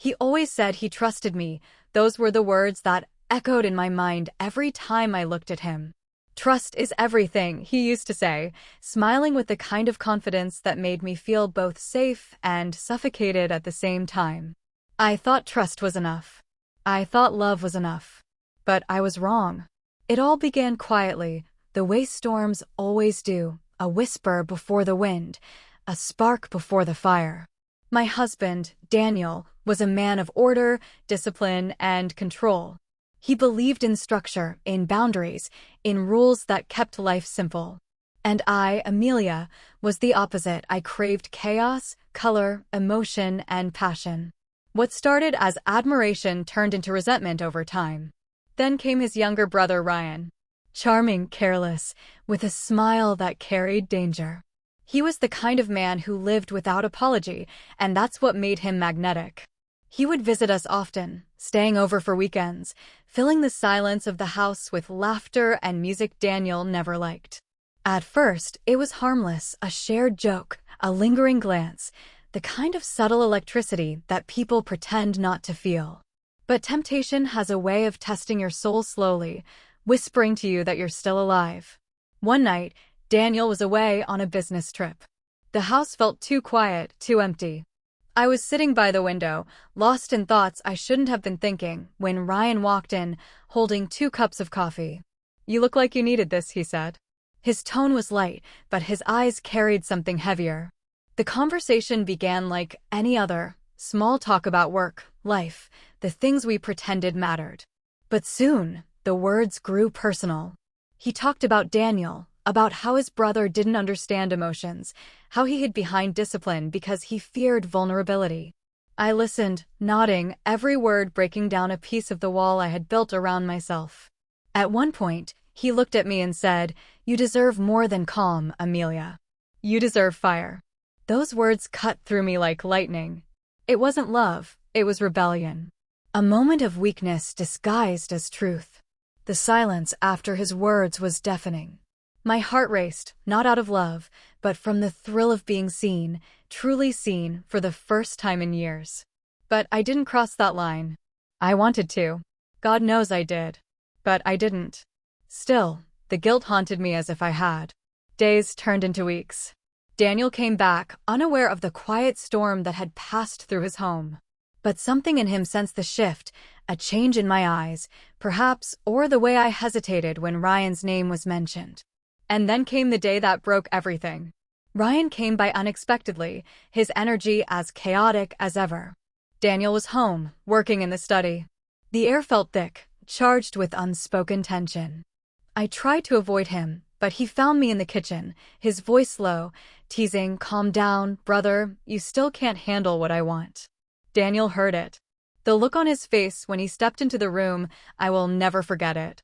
He always said he trusted me. Those were the words that echoed in my mind every time I looked at him. Trust is everything, he used to say, smiling with the kind of confidence that made me feel both safe and suffocated at the same time. I thought trust was enough. I thought love was enough. But I was wrong. It all began quietly, the way storms always do, a whisper before the wind, a spark before the fire. My husband, Daniel, was a man of order, discipline, and control. He believed in structure, in boundaries, in rules that kept life simple. And I, Amelia, was the opposite. I craved chaos, color, emotion, and passion. What started as admiration turned into resentment over time. Then came his younger brother, Ryan. Charming, careless, with a smile that carried danger. He was the kind of man who lived without apology, and that's what made him magnetic. He would visit us often, staying over for weekends, filling the silence of the house with laughter and music Daniel never liked. At first, it was harmless, a shared joke, a lingering glance, the kind of subtle electricity that people pretend not to feel. But temptation has a way of testing your soul slowly, whispering to you that you're still alive. One night, Daniel was away on a business trip. The house felt too quiet, too empty. I was sitting by the window, lost in thoughts I shouldn't have been thinking, when Ryan walked in, holding 2 cups of coffee. "You look like you needed this," he said. His tone was light, but his eyes carried something heavier. The conversation began like any other, small talk about work, life, the things we pretended mattered. But soon, the words grew personal. He talked about Daniel, about how his brother didn't understand emotions, how he hid behind discipline because he feared vulnerability. I listened, nodding, every word breaking down a piece of the wall I had built around myself. At one point, he looked at me and said, "You deserve more than calm, Amelia. You deserve fire." Those words cut through me like lightning. It wasn't love, it was rebellion. A moment of weakness disguised as truth. The silence after his words was deafening. My heart raced, not out of love, but from the thrill of being seen, truly seen, for the first time in years. But I didn't cross that line. I wanted to. God knows I did. But I didn't. Still, the guilt haunted me as if I had. Days turned into weeks. Daniel came back, unaware of the quiet storm that had passed through his home. But something in him sensed the shift, a change in my eyes, perhaps, or the way I hesitated when Ryan's name was mentioned. And then came the day that broke everything. Ryan came by unexpectedly, his energy as chaotic as ever. Daniel was home, working in the study. The air felt thick, charged with unspoken tension. I tried to avoid him, but he found me in the kitchen, his voice low, teasing, "Calm down, brother, you still can't handle what I want." Daniel heard it. The look on his face when he stepped into the room, I will never forget it.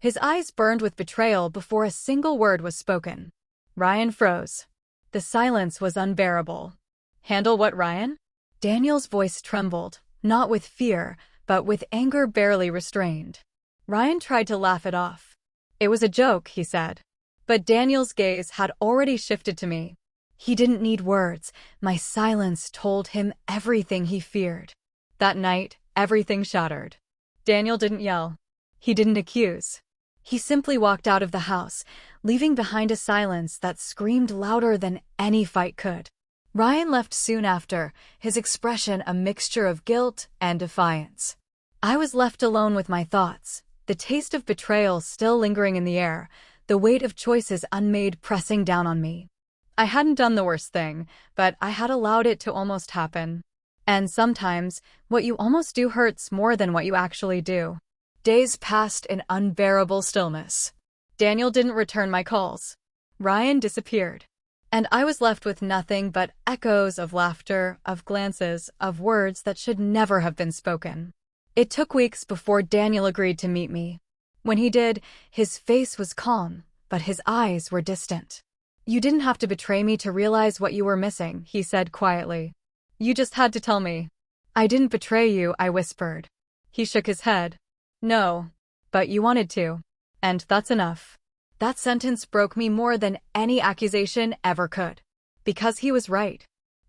His eyes burned with betrayal before a single word was spoken. Ryan froze. The silence was unbearable. "Handle what, Ryan?" Daniel's voice trembled, not with fear, but with anger barely restrained. Ryan tried to laugh it off. "It was a joke," he said. But Daniel's gaze had already shifted to me. He didn't need words. My silence told him everything he feared. That night, everything shattered. Daniel didn't yell. He didn't accuse. He simply walked out of the house, leaving behind a silence that screamed louder than any fight could. Ryan left soon after, his expression a mixture of guilt and defiance. I was left alone with my thoughts, the taste of betrayal still lingering in the air, the weight of choices unmade pressing down on me. I hadn't done the worst thing, but I had allowed it to almost happen. And sometimes, what you almost do hurts more than what you actually do. Days passed in unbearable stillness. Daniel didn't return my calls. Ryan disappeared. And I was left with nothing but echoes of laughter, of glances, of words that should never have been spoken. It took weeks before Daniel agreed to meet me. When he did, his face was calm, but his eyes were distant. "You didn't have to betray me to realize what you were missing," he said quietly. "You just had to tell me." "I didn't betray you," I whispered. He shook his head. "No, but you wanted to. And that's enough." That sentence broke me more than any accusation ever could. Because he was right.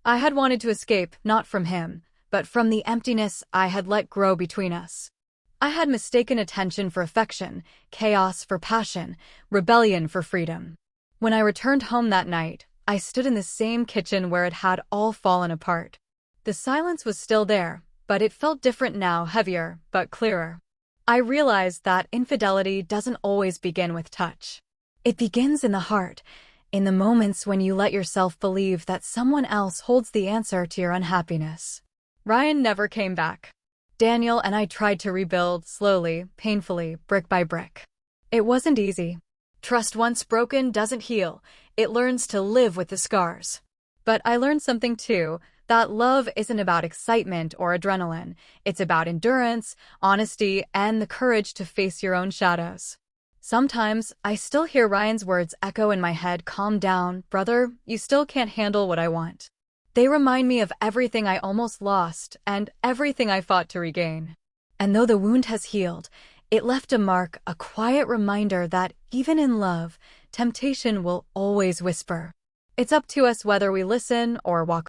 I had wanted to escape, not from him, but from the emptiness I had let grow between us. I had mistaken attention for affection, chaos for passion, rebellion for freedom. When I returned home that night, I stood in the same kitchen where it had all fallen apart. The silence was still there, but it felt different now, heavier, but clearer. I realized that infidelity doesn't always begin with touch. It begins in the heart, in the moments when you let yourself believe that someone else holds the answer to your unhappiness. Ryan never came back. Daniel and I tried to rebuild, slowly, painfully, brick by brick. It wasn't easy. Trust once broken doesn't heal, it learns to live with the scars. But I learned something too, that love isn't about excitement or adrenaline. It's about endurance, honesty, and the courage to face your own shadows. Sometimes, I still hear Ryan's words echo in my head, "Calm down, brother, you still can't handle what I want." They remind me of everything I almost lost and everything I fought to regain. And though the wound has healed, it left a mark, a quiet reminder that even in love, temptation will always whisper. It's up to us whether we listen or walk